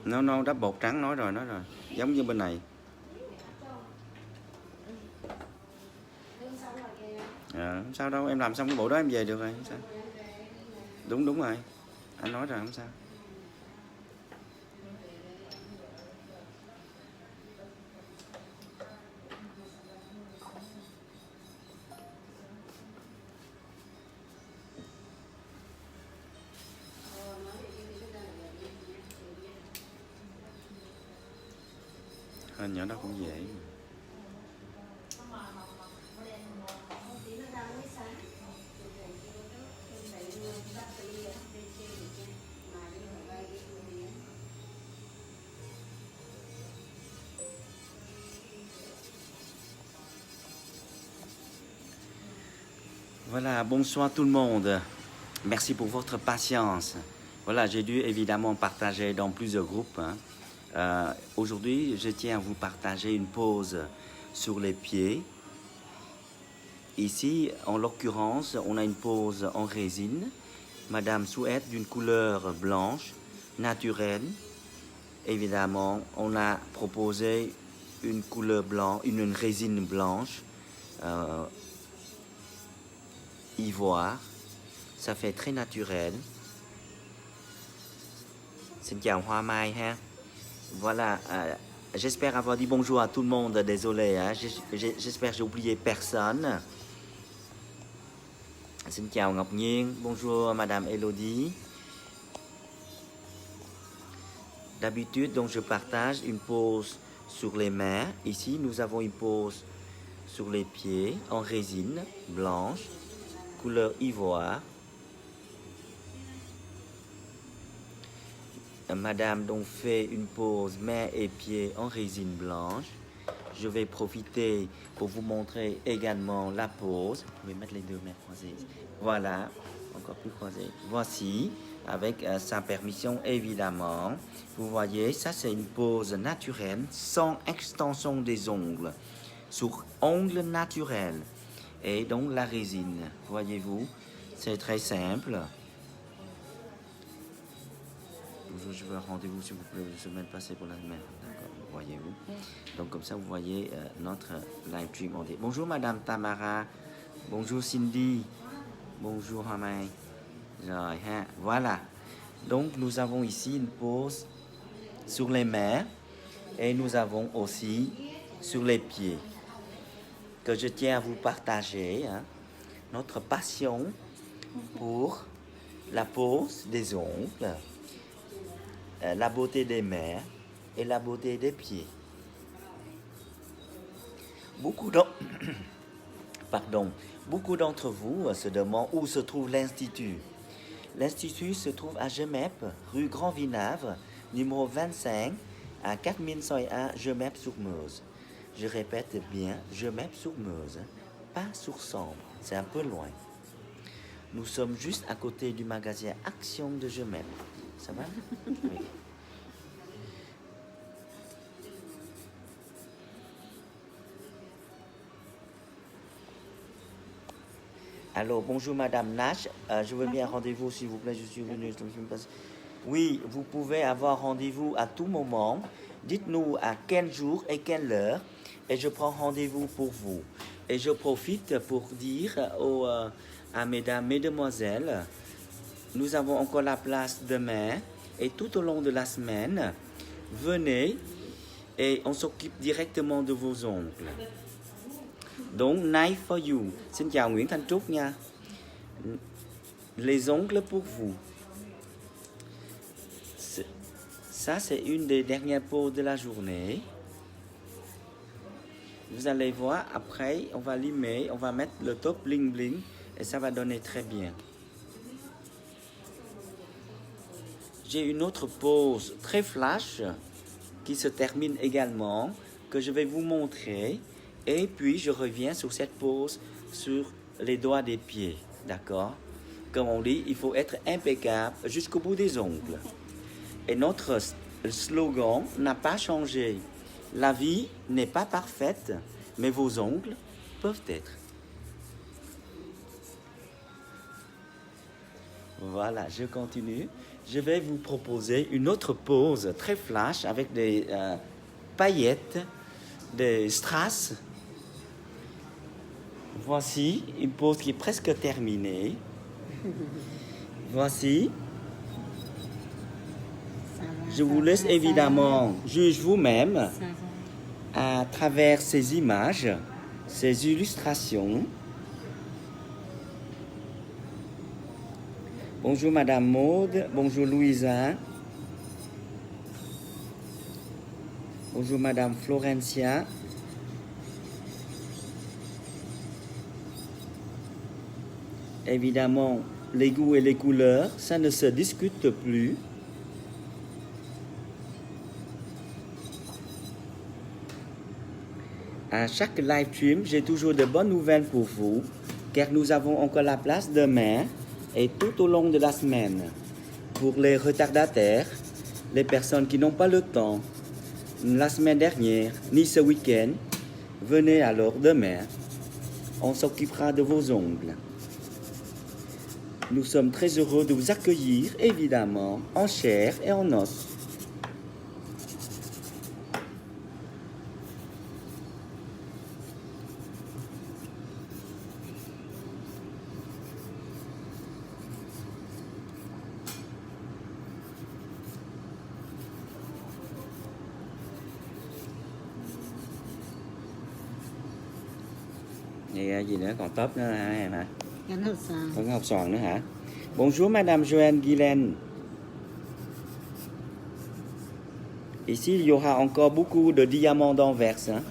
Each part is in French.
No, đắp bột trắng nói rồi. Giống như bên này. Không sao đâu, em làm xong cái bộ đó em về được rồi. Không sao. Đúng rồi. Anh nói rồi, không sao. Hình nhỏ đó cũng dễ. Voilà, bonsoir tout le monde. Merci pour votre patience. Voilà, j'ai dû évidemment partager dans plusieurs groupes. Aujourd'hui, je tiens à vous partager une pose sur les pieds. Ici, en l'occurrence, on a une pose en résine. Madame souhaite d'une couleur blanche, naturelle. Évidemment, on a proposé une couleur blanche, une résine blanche, ivoire. Ça fait très naturel. Xin chào Hoa Mai ha. Voilà, j'espère avoir dit bonjour à tout le monde. Désolé, hein. J'espère que j'ai oublié personne. Xin chào Ngọc Nhiên. Bonjour Madame Elodie. D'habitude, donc je partage une pose sur les mains. Ici, nous avons une pose sur les pieds en résine blanche, couleur ivoire. Madame donc fait une pose mains et pieds en résine blanche. Je vais profiter pour vous montrer également la pose. Vous pouvez mettre les deux mains croisées. Voilà, encore plus croisées. Voici, avec sa permission évidemment. Vous voyez, ça c'est une pose naturelle, sans extension des ongles. Sur ongles naturels. Et donc la résine, voyez-vous, c'est très simple. Je veux un rendez-vous, s'il vous plaît, une semaine passée pour la semaine. D'accord, voyez-vous. Donc, comme ça, vous voyez notre live stream. Bonjour, Madame Tamara. Bonjour, Cindy. Bonjour, Hamay. Voilà. Donc, nous avons ici une pose sur les mains et nous avons aussi sur les pieds que je tiens à vous partager. Notre passion pour la pose des ongles, la beauté des mains et la beauté des pieds. Beaucoup d'entre vous se demandent où se trouve l'Institut. L'Institut se trouve à Gemep, rue Grand Vinavre, numéro 25, à 4101 Gemep-sur-Meuse. Je répète bien, Gemep-sur-Meuse, pas sur Sambre, c'est un peu loin. Nous sommes juste à côté du magasin Action de Gemep. Ça va? Oui. Alors, bonjour Madame Nash. Je veux bien rendez-vous, s'il vous plaît. Je suis venu. Oui, vous pouvez avoir rendez-vous à tout moment. Dites-nous à quel jour et quelle heure. Et je prends rendez-vous pour vous. Et je profite pour dire à mesdames, mesdemoiselles, nous avons encore la place demain. Et tout au long de la semaine, venez et on s'occupe directement de vos ongles. Donc, knife for you. Xin chào Nguyễn Thanh Trúc nha. Les ongles pour vous. Ça, c'est une des dernières poses de la journée. Vous allez voir, après, on va limer, on va mettre le top bling bling et ça va donner très bien. J'ai une autre pose très flash qui se termine également, que je vais vous montrer. Et puis, je reviens sur cette pose sur les doigts des pieds. D'accord? Comme on dit, il faut être impeccable jusqu'au bout des ongles. Et notre slogan n'a pas changé. La vie n'est pas parfaite, mais vos ongles peuvent être. Voilà, je continue. Je vais vous proposer une autre pose très flash avec des paillettes, des strass. Voici une pose qui est presque terminée. Voici. Je vous laisse évidemment juger vous-même à travers ces images, ces illustrations. Bonjour Madame Maude, bonjour Louisa. Bonjour Madame Florencia. Évidemment, les goûts et les couleurs, ça ne se discute plus. À chaque live stream, j'ai toujours de bonnes nouvelles pour vous, car nous avons encore la place demain et tout au long de la semaine. Pour les retardataires, les personnes qui n'ont pas le temps, la semaine dernière, ni ce week-end, venez alors demain. On s'occupera de vos ongles. Nous sommes très heureux de vous accueillir, évidemment, en chair et en os. Gì nữa, còn top nữa hả em hả? Còn hộp xoàn nữa hả? Bonjour Madame Joanne Guilaine. Ici, il y aura encore beaucoup de diamants d'Anvers. Hein?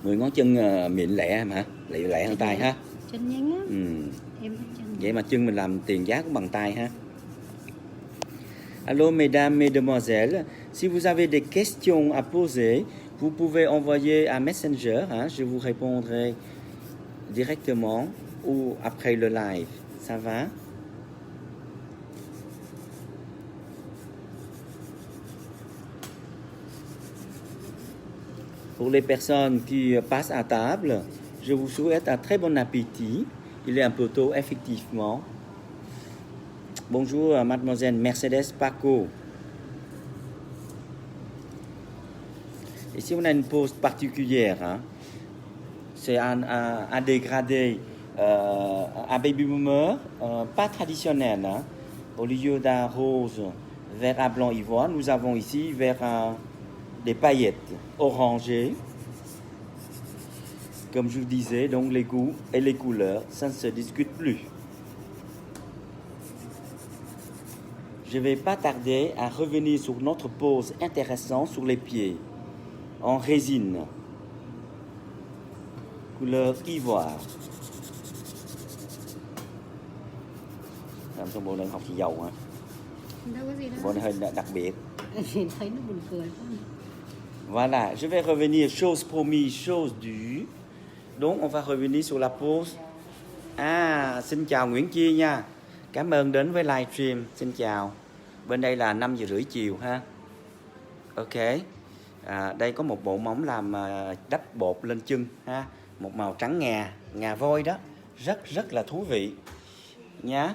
Mười ngón chân mịn lẹ em hả? Lẹ hơn tay ha? Chân nhanh á. Em chân. Vậy mà chân mình làm tiền giá cũng bằng tay ha? Alors, mesdames, mesdemoiselles, si vous avez des questions à poser, vous pouvez envoyer à Messenger. Hein, je vous répondrai directement ou après le live. Ça va? Pour les personnes qui passent à table, je vous souhaite un très bon appétit. Il est un peu tôt, effectivement. Bonjour, mademoiselle Mercedes Paco. Ici, on a une pose particulière. Hein. C'est un dégradé, un baby boomer, pas traditionnel. Hein. Au lieu d'un rose vert à blanc ivoire, nous avons ici des paillettes orangées. Comme je vous disais, donc les goûts et les couleurs, ça ne se discute plus. Je ne vais pas tarder à revenir sur notre pose intéressante sur les pieds, en résine, couleur ivoire. Làm cho bộ này học chỉ dầu hả? Đâu có gì đâu. Bộ này hơi đặc biệt. Thấy nó buồn cười quá. Voilà, je vais revenir chose promise, chose due. Donc, on va revenir sur la pose. Xin chào Nguyễn Chi nha. Cảm ơn đến với livestream. Xin chào. Bên đây là 5 giờ rưỡi chiều ha. Ok. Đây có một bộ móng làm đắp bột lên chân ha. Một màu trắng ngà voi đó. Rất là thú vị. Nhá.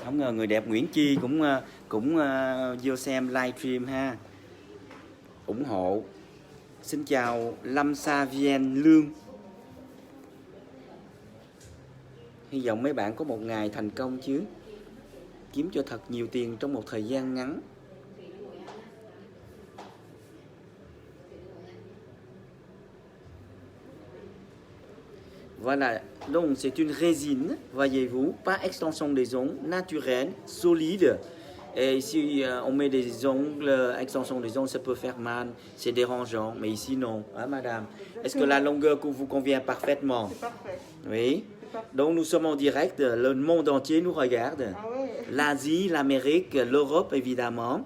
Không ngờ người đẹp Nguyễn Chi cũng vô xem livestream ha. Ủng hộ. Xin chào Lâm Sa Vien Lương. Hy vọng mấy bạn có một ngày thành công chứ. Kiếm cho thật nhiều tiền trong một thời gian ngắn. Voilà, donc c'est une résine, voyez-vous, pas extension des ongles, naturelle, solide. Et ici, on met des ongles, extension des ongles, ça peut faire mal, c'est dérangeant, mais ici non, hein, madame. Est-ce que la longueur vous convient parfaitement? C'est parfait. Oui. Donc nous sommes en direct, le monde entier nous regarde. Ah ouais. L'Asie, l'Amérique, l'Europe évidemment.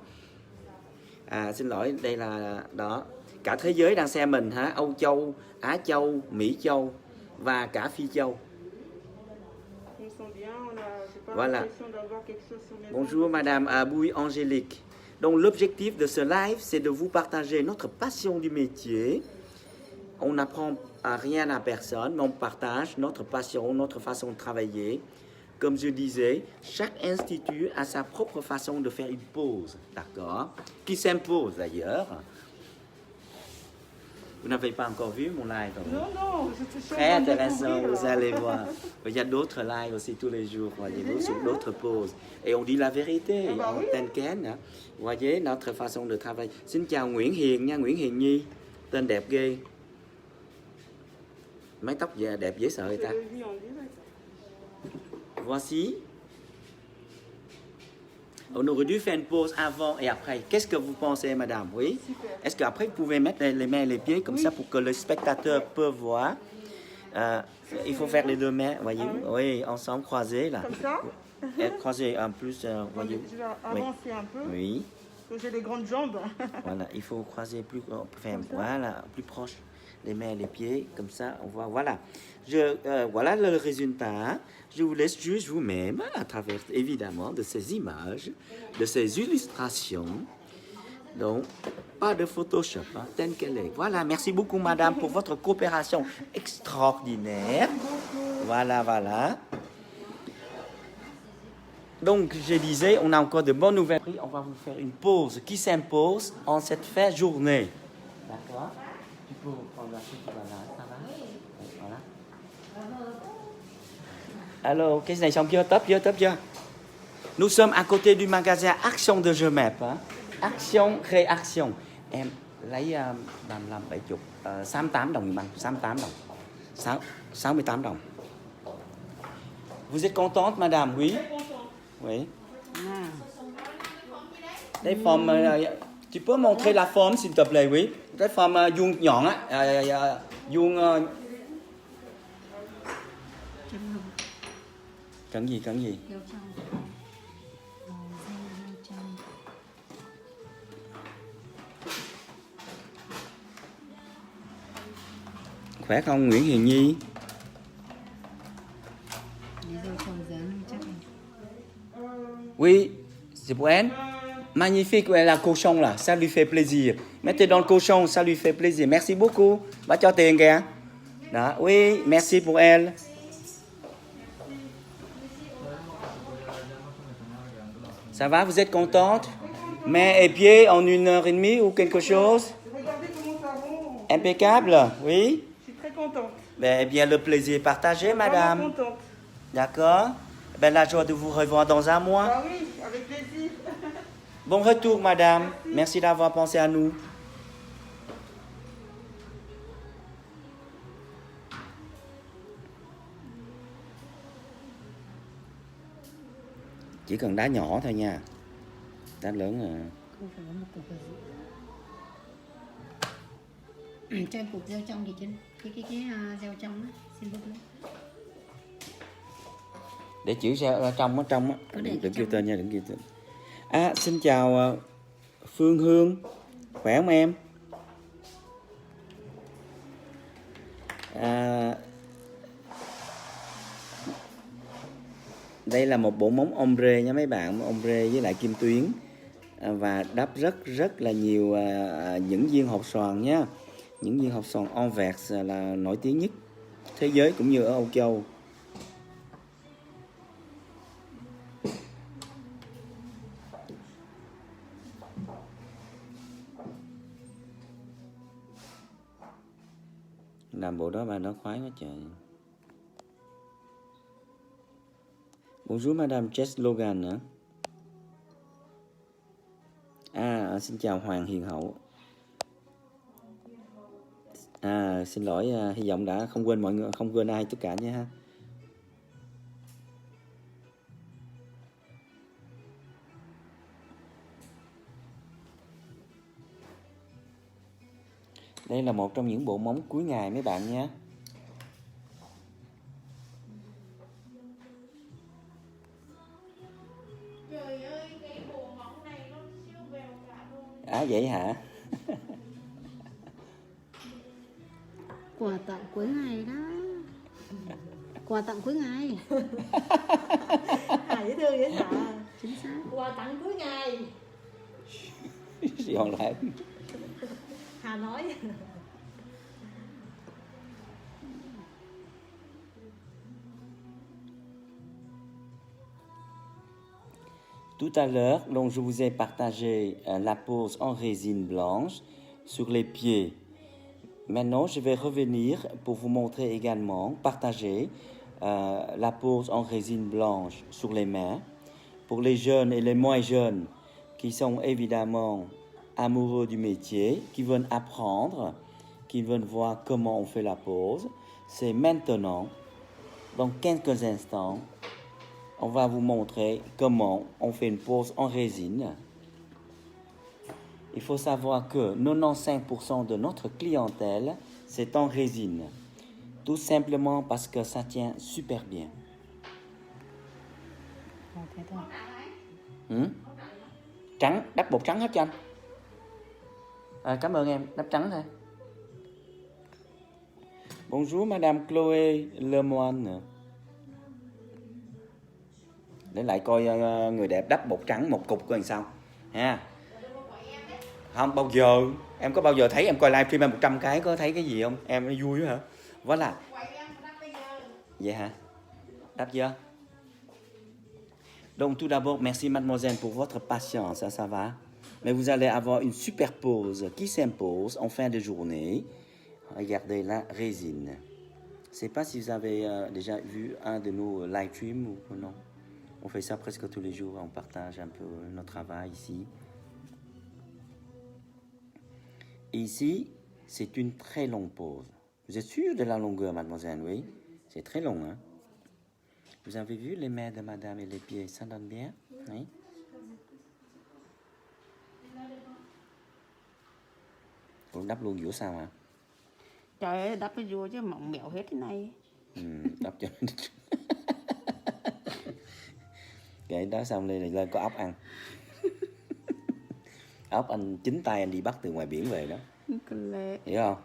Xin lỗi, đây là đó. Cả thế giới đang xem mình hả? Âu Châu, Á Châu, Mỹ Châu và cả Phi Châu. Ils sont bien, on a, j'ai pas Voilà. l'impression d'avoir quelque chose sur les Bonjour Madame Abouy Angélique. Donc l'objectif de ce live, c'est de vous partager notre passion du métier. On n'apprend à rien à personne, mais on partage notre passion, notre façon de travailler. Comme je disais, chaque institut a sa propre façon de faire une pause, d'accord? Qui s'impose d'ailleurs. Vous n'avez pas encore vu mon live? Non, je suis Très intéressant, vous allez voir. Il y a d'autres lives aussi tous les jours, voyez-vous, sur d'autres pauses. Et on dit la vérité, en Tenken, hein. Vous voyez, notre façon de travailler. Xin chào Nguyễn Hiền nha, Nguyễn Hiền Nhi. Tên đẹp ghê. Mái tóc đẹp dễ sợ người ta. Voici. On aurait dû faire une pause avant et après. Qu'est-ce que vous pensez, madame? Oui? Est-ce qu'après, vous pouvez mettre les mains et les pieds comme ça pour que le spectateur peut voir? Il faut faire les deux mains, voyez-vous? Oui, ensemble, croisés, là. Comme ça? Et croisés en plus, voyez-vous? Je vais avancer un peu. Oui. Parce que j'ai des grandes jambes. Voilà, il faut croiser plus, enfin, voilà, plus proche. Les mains et les pieds, comme ça, on voit, voilà. Voilà le résultat. Hein. Je vous laisse juste vous-même, à travers, évidemment, de ces images, de ces illustrations. Donc, pas de Photoshop, hein, telle qu'elle est. Voilà, merci beaucoup, madame, pour votre coopération extraordinaire. Voilà, voilà. Donc, je disais, on a encore de bonnes nouvelles. On va vous faire une pause qui s'impose en cette fin journée. D'accord? Tu peux prendre la suite, voilà, ça va? Voilà. Alors, cái này xong chưa? Tấp chưa? Nous sommes à côté du magasin Action de Gemep. Hein? Action, réaction. Em lấy 55, 70, 68 đồng bằng, 68 đồng. 68 đồng. Vous êtes contente, madame? Oui? Oui. Đây forme, tu peux montrer la forme, s'il te plaît, oui? Cái forme vuông nhọn á, vuông... Cần gì? Dao trong. Dao trong. Khỏe không Nguyễn Hiền Nhi? Dao trong dán chắc này. Oui, c'est pour elle. Magnifique, elle a cochon là, ça lui fait plaisir. Mettez dans le cochon, ça lui fait plaisir. Merci beaucoup. Bà cho tiền kìa. Đó, oui, merci pour elle. Ça va, vous êtes contente? Mains et pieds en 1h30 ou quelque chose? Regardez comment ça rond. Impeccable, oui? Je suis très contente. Ben, bien, le plaisir est partagé, Vraiment madame. contente. D'accord? Ben, la joie de vous revoir dans un mois. Ah oui, avec plaisir. Bon retour, madame. Merci d'avoir pensé à nous. Chỉ cần đá nhỏ thôi nha. Đá lớn là... Không phải có một cục gì. Cho em cục dao trong thì trên cái dao trong á, xin bớt nữa. Để chữ ở trong á. Đừng kêu tên nha, đừng kêu tên. À, xin chào Phương Hương. Khỏe không em? Đây là một bộ móng ombre nha mấy bạn, ombre với lại kim tuyến và đắp rất là nhiều những viên hột xoàn nhé. Những viên hột xoàn Anvers là nổi tiếng nhất thế giới cũng như ở Âu Châu. Làm bộ đó bà nó khoái quá trời. Bonjour Madame Jess Logan nữa. Xin chào Hoàng Hiền Hậu. Xin lỗi, hy vọng đã không quên mọi người, không quên ai tất cả nha ha. Đây là một trong những bộ móng cuối ngày mấy bạn nha. Trời ơi, cái bộ móng này nó siêu bèo cả luôn. Vậy hả? Quà tặng cuối ngày đó. Quà tặng cuối ngày. Dễ thương vậy hả? Chính xác. Quà tặng cuối ngày. Chị Hồng lại. Hà nói. Tout à l'heure, donc je vous ai partagé la pose en résine blanche sur les pieds. Maintenant, je vais revenir pour vous montrer également, partager la pose en résine blanche sur les mains. Pour les jeunes et les moins jeunes qui sont évidemment amoureux du métier, qui veulent apprendre, qui veulent voir comment on fait la pose, c'est maintenant, dans quelques instants, on va vous montrer comment on fait une pose en résine. Il faut savoir que 95% de notre clientèle, c'est en résine. Tout simplement parce que ça tient super bien. Thế thôi. Trắng, đắp bột trắng hết cho anh. Cảm ơn em, đắp trắng thôi. Bonjour Madame Chloé Lemoine. Để lại coi người đẹp đắp bột trắng một cục coi làm sao ha. Không bao giờ, em có bao giờ thấy em coi livestream em 100 cái có thấy cái gì không? Em nó vui hả? Voilà. Vậy hả? Đắp chưa? Donc tout d'abord, merci mademoiselle pour votre patience, ça va. Mais vous allez avoir une super pause qui s'impose en fin de journée. Regardez la résine. Je ne sais pas si vous avez déjà vu un de nos live streams ou non. On fait ça presque tous les jours, on partage un peu notre travail ici. Et ici, c'est une très longue pause. Vous êtes sûr de la longueur, mademoiselle? Oui, c'est très long, hein? Vous avez vu les mains de madame et les pieds, ça donne bien? Oui. Cũng đắp luôn giữa sao hả? Trời ơi, đắp cái vua chứ mỏng mẹo hết thế này. Đắp cho cái đó xong lên có ốc ăn. Ốc anh chính tay anh đi bắt từ ngoài biển về đó. Hiểu không?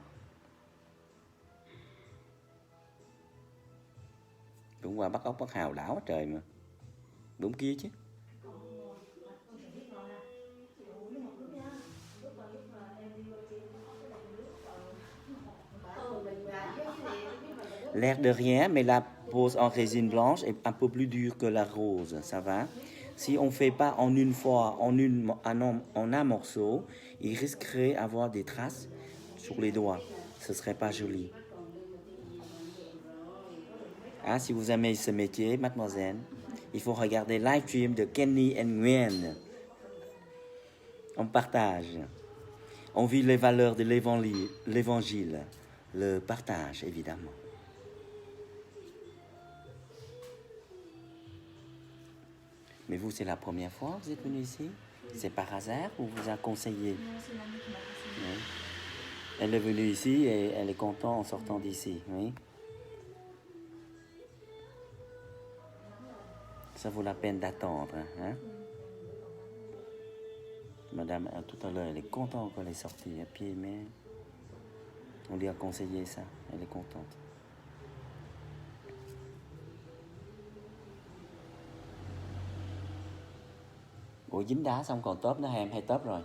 Đúng qua bắt ốc bắt hào đảo trời mà. Đúng kia chứ. L'air de rien, mais la pose en résine blanche est un peu plus dure que la rose, ça va? Si on ne fait pas en une fois, en un morceau, il risquerait d'avoir des traces sur les doigts. Ce ne serait pas joli. Ah, si vous aimez ce métier, mademoiselle, il faut regarder live stream de Kenny et Nguyen. On partage. On vit les valeurs de l'évangile. Le partage, évidemment. Mais vous, c'est la première fois que vous êtes venu ici? C'est par hasard ou vous a conseillé? Oui. Elle est venue ici et elle est contente en sortant d'ici, oui. Ça vaut la peine d'attendre, hein? Madame, tout à l'heure, elle est contente quand elle est sortie, à pied et main. On lui a conseillé ça, elle est contente. Ủa dính đá xong còn tớp nữa hay tớp rồi?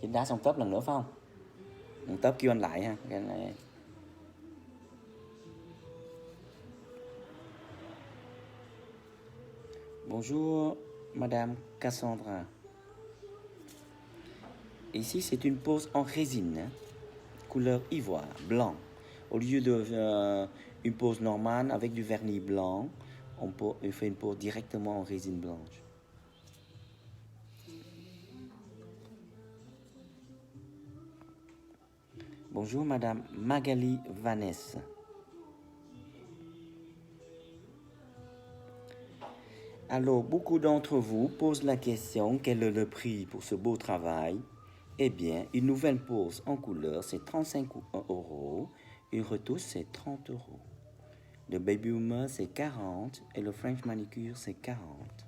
Dính đá xong tớp lần nữa phải không? Tớp kêu anh lại ha. Cái này. Bonjour Madame Cassandra. Ici c'est une pose en résine, hein, couleur ivoire, blanc. Au lieu de une pose normale avec du vernis blanc, on fait une pose directement en résine blanche. Bonjour Madame Magali Vanessa. Alors, beaucoup d'entre vous posent la question, quel est le prix pour ce beau travail? Eh bien, une nouvelle pose en couleur, c'est 35 €. Une retouche, c'est 30 €. Le baby boomer, c'est 40 et le French manicure, c'est 40.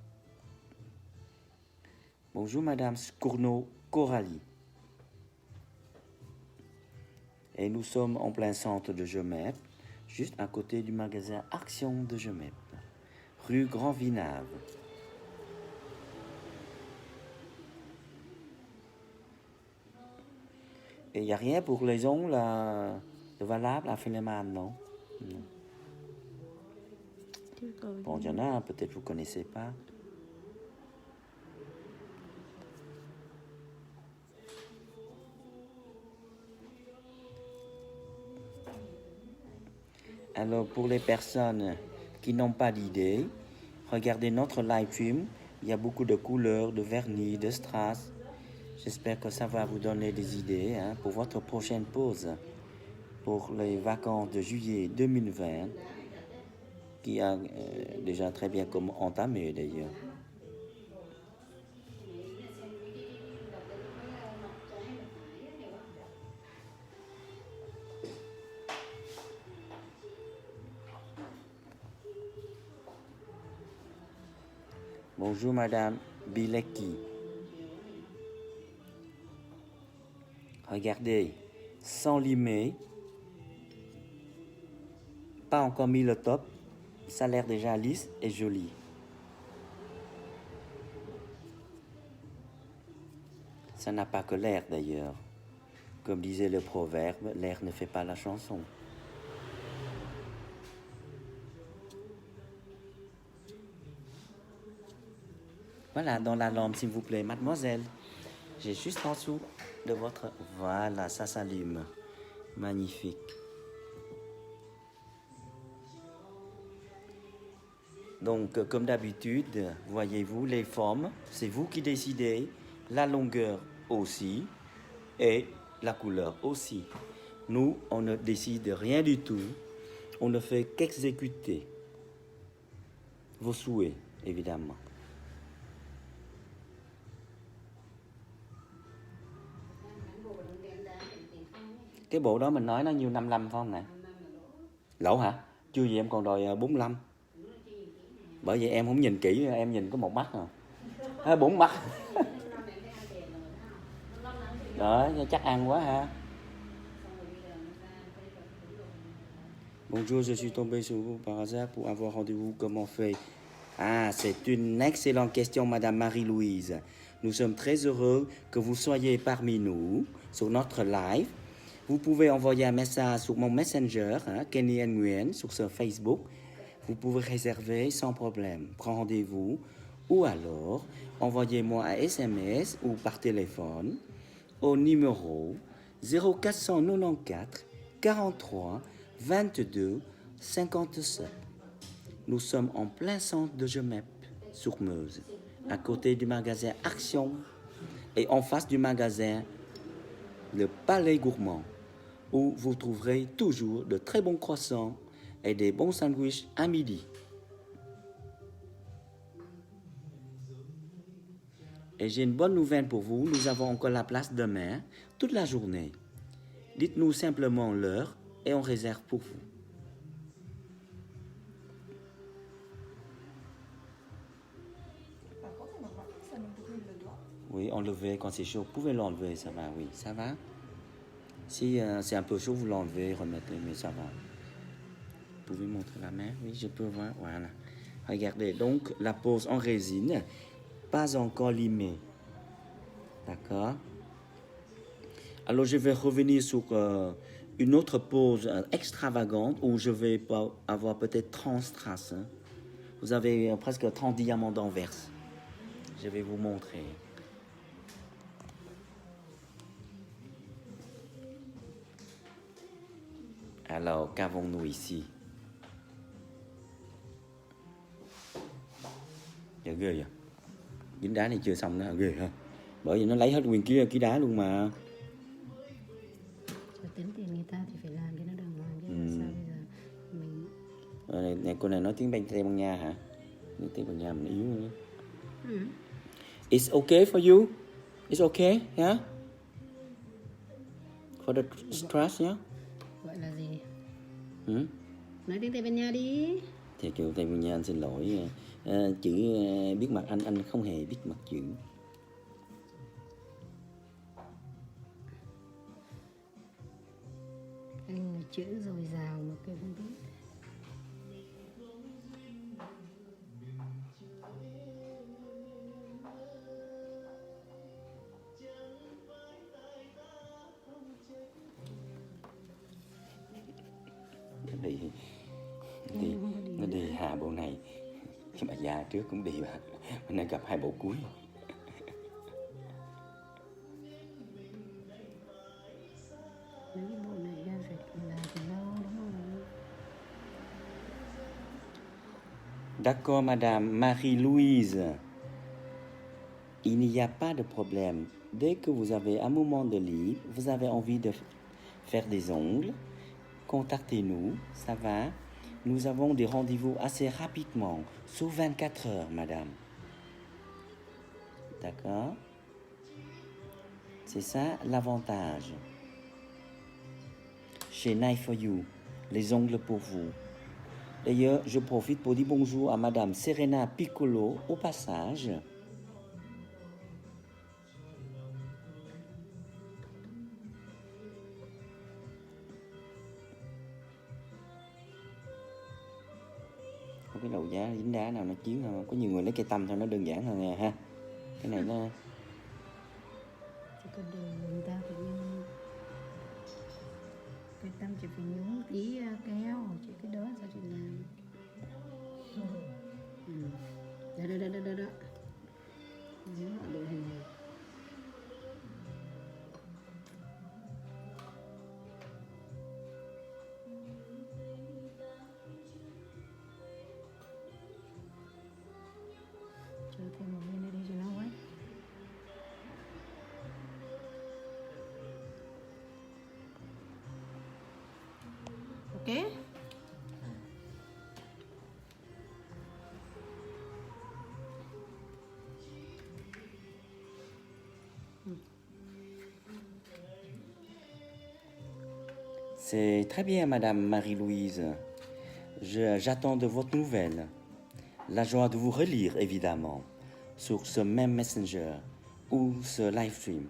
Bonjour Madame Scourneau Coralie. Et nous sommes en plein centre de Gemep, juste à côté du magasin Action de Gemep, rue Grand Vinave. Et il n'y a rien pour les ongles de valable à Philemon, non? Non. Bon, il y en a un, peut-être vous ne connaissez pas. Alors, pour les personnes qui n'ont pas d'idée, regardez notre live stream. Il y a beaucoup de couleurs, de vernis, de strass. J'espère que ça va vous donner des idées hein, pour votre prochaine pause pour les vacances de juillet 2020, qui a déjà très bien entamé d'ailleurs. Bonjour Madame Bilecki. Regardez, sans limer, pas encore mis le top, ça a l'air déjà lisse et joli. Ça n'a pas que l'air d'ailleurs. Comme disait le proverbe, l'air ne fait pas la chanson. Voilà, dans la lampe, s'il vous plaît, mademoiselle. J'ai juste en dessous de votre... Voilà, ça s'allume. Magnifique. Donc, comme d'habitude, voyez-vous, les formes, c'est vous qui décidez, la longueur aussi, et la couleur aussi. Nous, on ne décide rien du tout. On ne fait qu'exécuter vos souhaits, évidemment. Cái bộ đó mình nói nó nhiêu 55 phải không nè? Lỗ hả? Chưa gì em còn đòi 45. Bởi vì em không nhìn kỹ, em nhìn có một mắt à. 4 mắt. Đó, chắc ăn quá ha. Bonjour, je suis tombé sur vous par hasard pour avoir rendez-vous. Comment fait? Ah, c'est une excellente question, Madame Marie-Louise. Nous sommes très heureux que vous soyez parmi nous sur notre live. Vous pouvez envoyer un message sur mon Messenger, hein, Kenny Nguyen, sur ce Facebook. Vous pouvez réserver sans problème. Prendre rendez-vous. Ou alors, envoyez-moi un SMS ou par téléphone au numéro 0494 43 22 57. Nous sommes en plein centre de Gemep, sur Meuse, à côté du magasin Action et en face du magasin Le Palais Gourmand, où vous trouverez toujours de très bons croissants et des bons sandwichs à midi. Et j'ai une bonne nouvelle pour vous, nous avons encore la place demain, toute la journée. Dites-nous simplement l'heure et on réserve pour vous. Par contre, on va voir que ça nous brûle le doigt. Oui, enlevez quand c'est chaud. Vous pouvez l'enlever, ça va, oui. Ça va? Si c'est un peu chaud, vous l'enlevez, remettez, mais ça va. Vous pouvez montrer la main? Oui, je peux voir. Voilà. Regardez, donc la pose en résine, pas encore limée. D'accord? Alors, je vais revenir sur une autre pose extravagante où je vais avoir peut-être 30 strass. Hein. Vous avez presque 30 diamants d'Anvers. Je vais vous montrer. Alors, qu'avons-nous ici? Dạ ghê vậy? Dính đá này chưa xong nữa, ghê ha. Bởi vì nó lấy hết nguyên ký đá luôn mà. Cho tính tiền người ta thì phải làm cho nó đàng hoàng chứ làm sao bây giờ mình... Này, cô này nói tiếng Tây Ban Nha hả? Nói tiếng Ban Nha mình yếu nữa. It's okay for you? It's okay, yeah? For the stress, yeah? Gọi là gì? Nói tiếng Tây Ban Nha đi. Thì kiểu Tây Ban Nha anh xin lỗi. Chữ biết mặt anh không hề biết mặt chữ. Anh là chữ dồi dào mà kêu không biết. nó đi hạ bộ này, cái bà già trước cũng đi mà nay gặp hai bộ cuối. Mấy bộ này ra phải là từ lâu đúng không? D'accord, Madame Marie-Louise. Il n'y a pas de problème. Dès que vous avez un moment de libre, vous avez envie de faire des ongles, contactez-nous, ça va. Nous avons des rendez-vous assez rapidement, sous 24 heures, Madame. D'accord? C'est ça l'avantage. Chez Knife for You, les ongles pour vous. D'ailleurs, je profite pour dire bonjour à Madame Serena Piccolo au passage. Không biết đầu giá dính đá nào nó chiến không? Có nhiều người lấy cây tăm thôi, nó đơn giản hơn nè ha. Cái này nó Chỉ có đường người ta phải nhúng. Cái tâm chỉ phải nhúng tí kéo, chỉ cái đó sao chị làm. Đó. Nhớ ở đội hình này. Cho thêm một bên đây đi cho nó quét. Ok. C'est très bien, Madame Marie-Louise. J'attends de votre nouvelle. La joie de vous relire, évidemment, sur ce même Messenger ou ce live stream.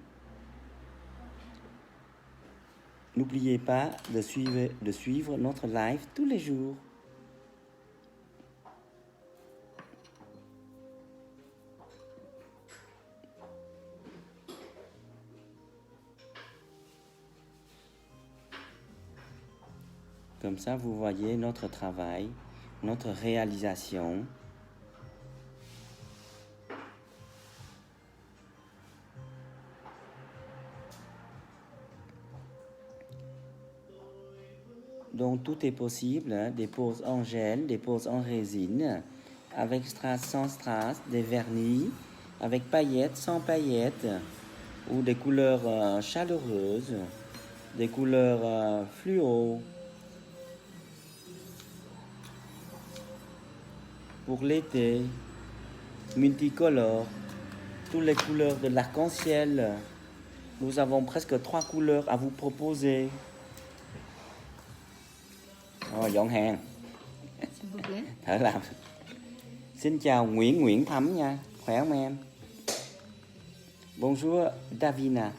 N'oubliez pas de suivre notre live tous les jours. Comme ça, vous voyez notre travail, notre réalisation. Donc tout est possible, hein, des poses en gel, des poses en résine, avec strass, sans strass, des vernis, avec paillettes, sans paillettes, ou des couleurs chaleureuses, des couleurs fluo. Pour l'été, multicolores, toutes les couleurs de l'arc-en-ciel. Nous avons presque 3 couleurs à vous proposer. Dọn hàng. Thở làm. Xin chào Nguyễn Thắm nha. Khỏe không em? Bonjour Davina.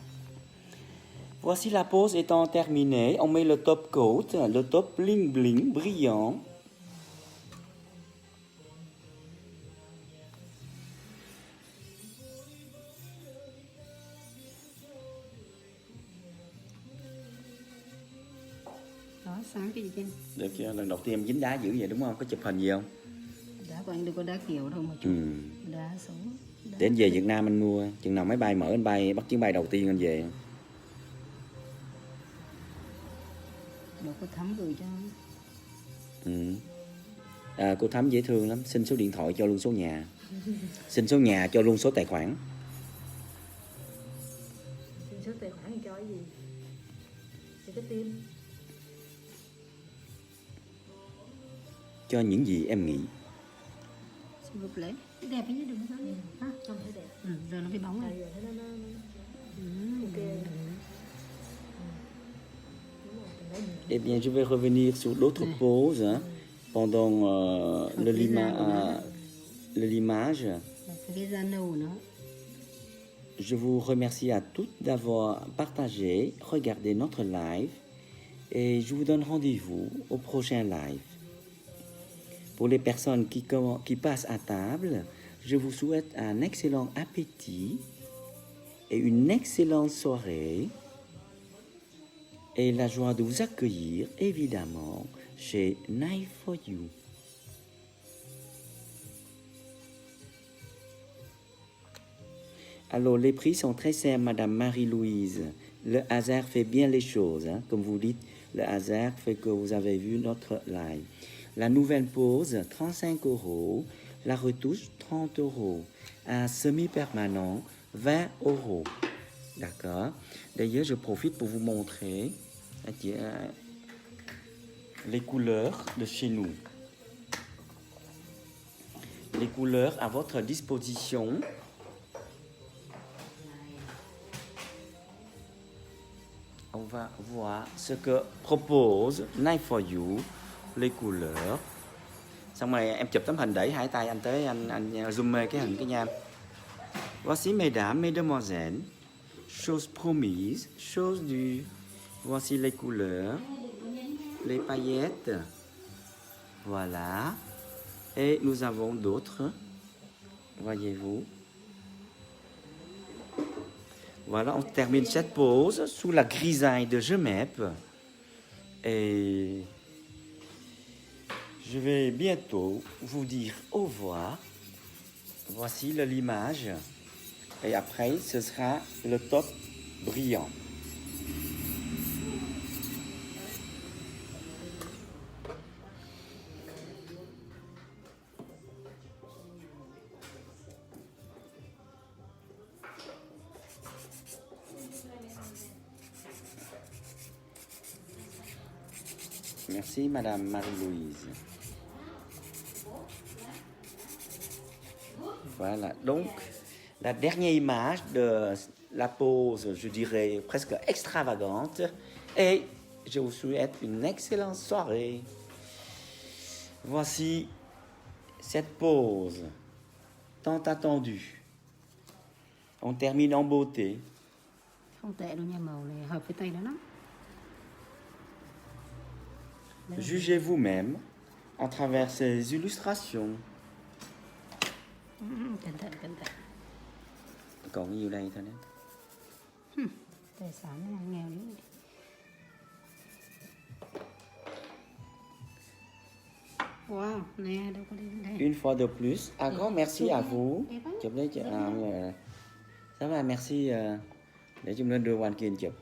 Voici la pose étant terminée. On met le top coat, le top bling bling brillant. Đó, sáng cái gì trên. Được chưa? Lần đầu tiên em dính đá dữ vậy đúng không? Có chụp hình gì không? Đá của anh đâu có đá kiểu đâu mà chụp. Đá xấu. Để anh về Việt Nam anh mua. Chừng nào máy bay mở anh bay, bắt chuyến bay đầu tiên anh về. Đâu có Thắm gửi cho. Cô Thắm dễ thương lắm. Xin số điện thoại cho luôn số nhà. Xin số nhà cho luôn số tài khoản. Xin số tài khoản thì cho cái gì? Cho cái tim. Cho những gì em nghĩ. Xin vụt lấy. Đẹp ấy chứ đừng có sao đi. Trông thấy đẹp. Giờ nó phải bóng này. Giờ thấy nó ok. Eh bien, je vais revenir sur d'autres poses hein, pendant le limage. Cái da nâu nó. Je vous remercie à toutes d'avoir partagé, regardé notre live et je vous donne rendez-vous au prochain live. Pour les personnes qui passent à table, je vous souhaite un excellent appétit et une excellente soirée. et la joie de vous accueillir, évidemment, chez Knife for You. Alors, les prix sont très simples, Madame Marie-Louise. Le hasard fait bien les choses, hein. Comme vous dites, le hasard fait que vous avez vu notre live. La nouvelle pose, 35 €. La retouche, 30 €. Un semi-permanent, 20 €. D'accord. D'ailleurs, je profite pour vous montrer les couleurs de chez nous. Les couleurs à votre disposition. On va voir ce que propose Knife for You, les couleurs. Xong rồi em chụp tấm hình đẩy hai tay anh tới anh zoom cái hình cái nha. Voici mesdames, mesdemoiselles, chose promise, chose due. Voici les couleurs, les paillettes. Voilà. Et nous avons d'autres. Voyez-vous. Voilà, on termine cette pause sous la grisaille de Gemep. Et je vais bientôt vous dire au revoir. Voici l'image. Et après, ce sera le top brillant. Merci, Madame Marie-Louise. Voilà, donc la dernière image de la pose, je dirais presque extravagante. Et je vous souhaite une excellente soirée. Voici cette pose tant attendue. On termine en beauté. Không tệ đâu nha, màu này hợp với tay nó lắm. Jugez vous-même à travers ces illustrations. Cẩn thận, cẩn thận. Còn nhiều đây thôi đấy. Tài sản này nghèo đấy. Wow, nè, đâu có đi bên đây. Une fois de plus, un grand merci à vous. Đẹp lắm. Chụp lấy ça va, merci. Để chúng ta đưa qua kia chụp.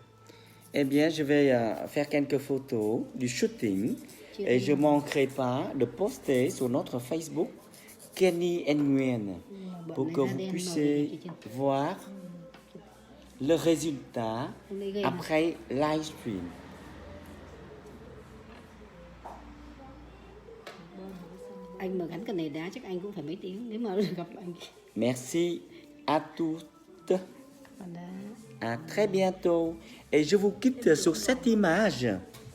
Eh bien, je vais faire quelques photos du shooting et je ne manquerai pas de poster sur notre Facebook Kenny Nguyen pour que vous puissiez voir le résultat après live stream. Anh mà gắn cái này đá chắc anh cũng phải mấy tiếng nếu mà gặp anh. Merci à toutes. Còn đá. À très bientôt. Et je vous quitte sur cette image.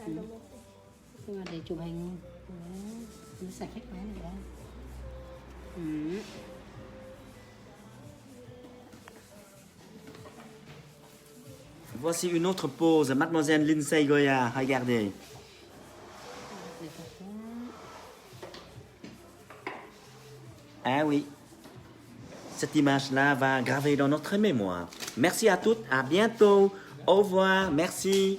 Nhưng mà để chụp hình nó sạch hết cái này ra. Voici une autre pose, Mademoiselle Lindsay Goya. Regardez. Ah oui. Cette image-là va graver dans notre mémoire. Merci à toutes, à bientôt. Au revoir, merci.